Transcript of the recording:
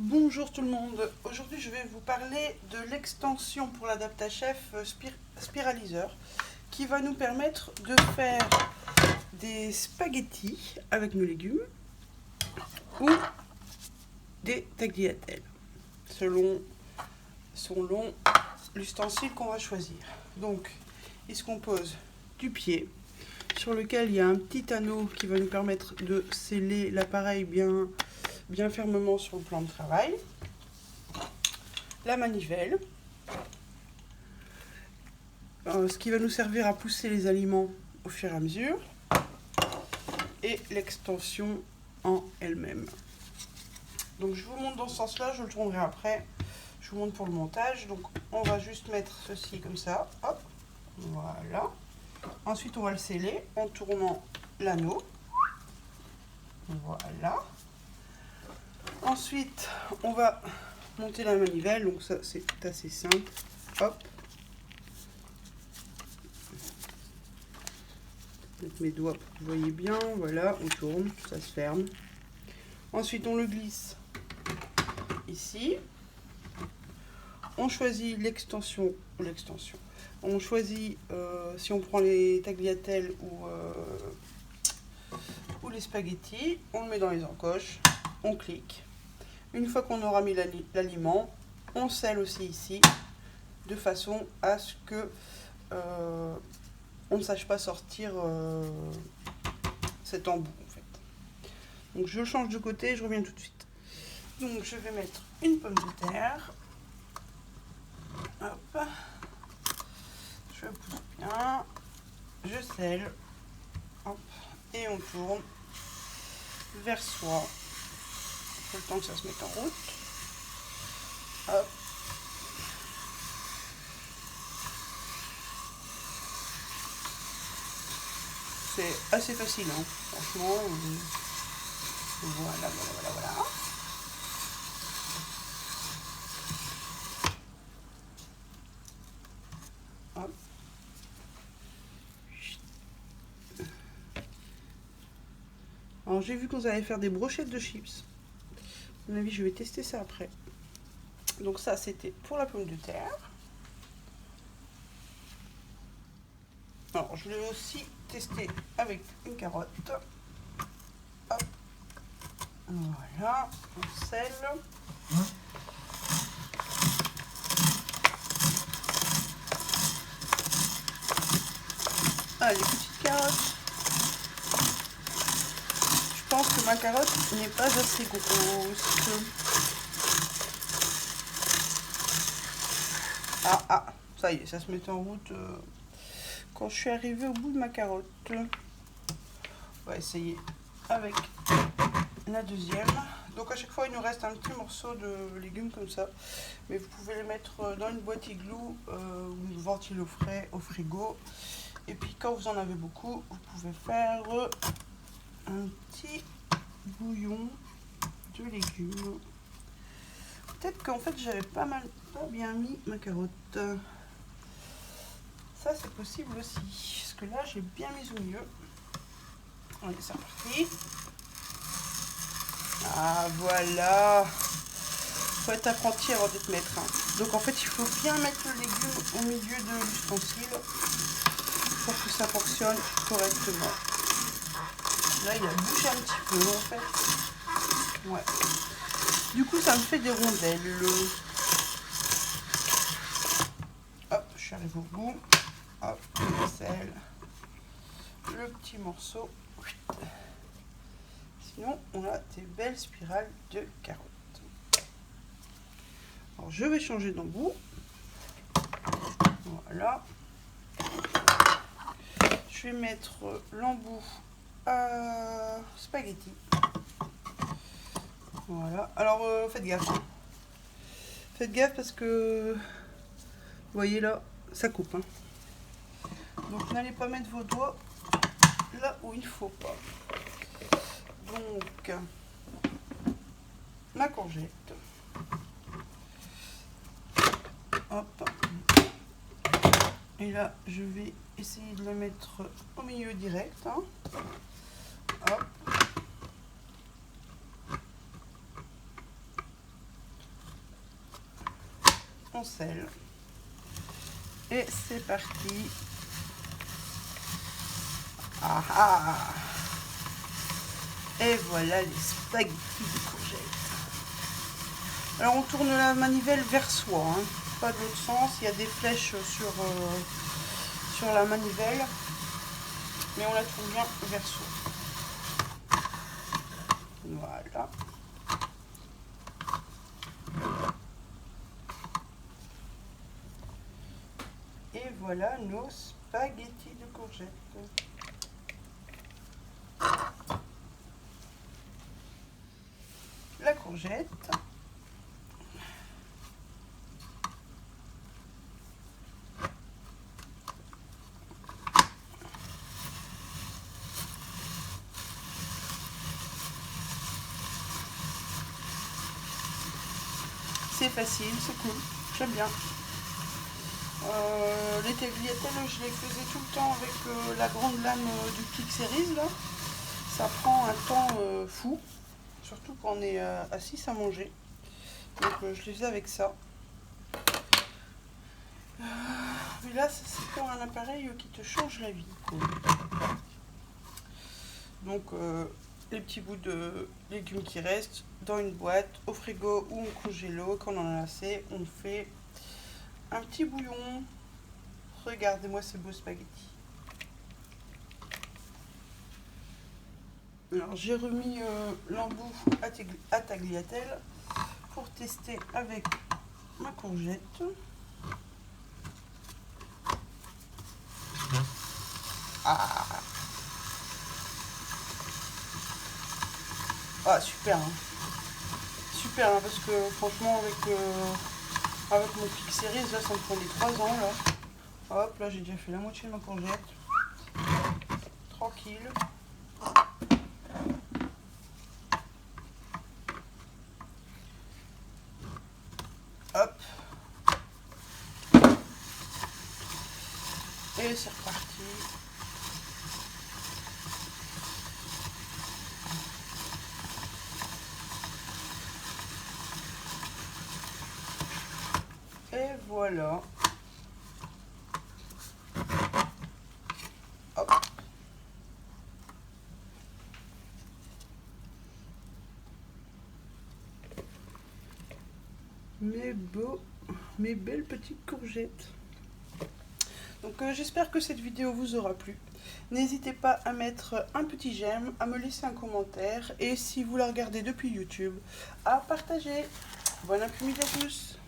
Bonjour tout le monde, aujourd'hui je vais vous parler de l'extension pour l'Adaptachef spiraliseur qui va nous permettre de faire des spaghettis avec nos légumes ou des tagliatelles selon l'ustensile qu'on va choisir. Donc il se compose du pied sur lequel il y a un petit anneau qui va nous permettre de sceller l'appareil bien fermement sur le plan de travail. La manivelle, ce qui va nous servir à pousser les aliments au fur et à mesure, et l'extension en elle-même. Donc je vous montre dans ce sens-là, je le tournerai après, je vous montre pour le montage. Donc on va juste mettre ceci comme ça, hop, voilà. Ensuite on va le sceller en tournant l'anneau, voilà. Ensuite on va monter la manivelle, donc ça c'est assez simple, hop. Avec mes doigts pour que vous voyez bien, voilà, on tourne, ça se ferme. Ensuite on le glisse ici. On choisit l'extension, on choisit si on prend les tagliatelles ou les spaghettis, on le met dans les encoches, on clique. Une fois qu'on aura mis l'aliment, on scelle aussi ici, de façon à ce que on ne sache pas sortir cet embout en fait. Donc je change de côté, je reviens tout de suite. Donc je vais mettre une pomme de terre. Hop. Je pousse bien. Je scelle. Hop. Et on tourne vers soi. Il faut le temps que ça se mette en route. Hop. C'est assez facile, hein. Franchement. Voilà. Hop. Alors j'ai vu qu'on allait faire des brochettes de chips. À mon avis, je vais tester ça après. Donc ça, c'était pour la pomme de terre. Alors je l'ai aussi testé avec une carotte. Hop. Voilà, on scelle. Ah, les petites carottes. Je pense que ma carotte n'est pas assez grosse. Ah, ça y est, ça se met en route quand je suis arrivée au bout de ma carotte. On va essayer avec la deuxième. Donc à chaque fois il nous reste un petit morceau de légumes comme ça, mais vous pouvez les mettre dans une boîte igloo ou une ventile au frais au frigo, et puis quand vous en avez beaucoup vous pouvez faire un petit bouillon de légumes. Peut-être qu'en fait j'avais pas bien mis ma carotte, ça c'est possible aussi, parce que là j'ai bien mis au milieu. Allez, c'est reparti. Ah voilà, faut être apprenti avant d'être maître, hein. Donc en fait il faut bien mettre le légume au milieu de l'ustensile pour que ça fonctionne correctement. Là il a bougé un petit peu en fait. Ouais. Du coup ça me fait des rondelles. Hop, je suis arrivée au bout. Hop, le sel. Le petit morceau. Sinon on a des belles spirales de carottes. Alors je vais changer d'embout. Voilà. Je vais mettre l'embout à spaghetti. Voilà. Alors faites gaffe. Faites gaffe parce que vous voyez là, ça coupe, hein. Donc n'allez pas mettre vos doigts là où il ne faut pas. Donc ma courgette. Hop. Et là, je vais essayer de la mettre au milieu direct, hein. Hop. son sel. Et c'est parti. Ah ah! Et voilà les spaghettis de courgettes. Alors on tourne la manivelle vers soi, hein, pas de l'autre sens. Il y a des flèches sur la manivelle, mais on la tourne bien vers soi. Voilà. Et voilà nos spaghettis de courgettes. La courgette. C'est facile, c'est cool, j'aime bien. Les tagliatelles, je les faisais tout le temps avec la grande lame du Click Series là. Ça prend un temps fou, surtout quand on est assis à manger. Donc je les faisais avec ça. Mais là, c'est comme un appareil qui te change la vie. Donc les petits bouts de légumes qui restent dans une boîte, au frigo ou au congélo, quand on en a assez, on fait un petit bouillon. Regardez-moi ces beaux spaghettis. Alors j'ai remis l'embout à tagliatelle pour tester avec ma courgette. Ah, ah super, hein. Super, hein, parce que franchement avec mon Click Series là, ça me prenait 3 ans là. Hop, là j'ai déjà fait la moitié de ma courgette. Tranquille. Hop. Et c'est reparti. Et voilà. Hop. Mes belles petites courgettes. Donc j'espère que cette vidéo vous aura plu. N'hésitez pas à mettre un petit j'aime, à me laisser un commentaire et si vous la regardez depuis YouTube, à partager. Bon après-midi à tous.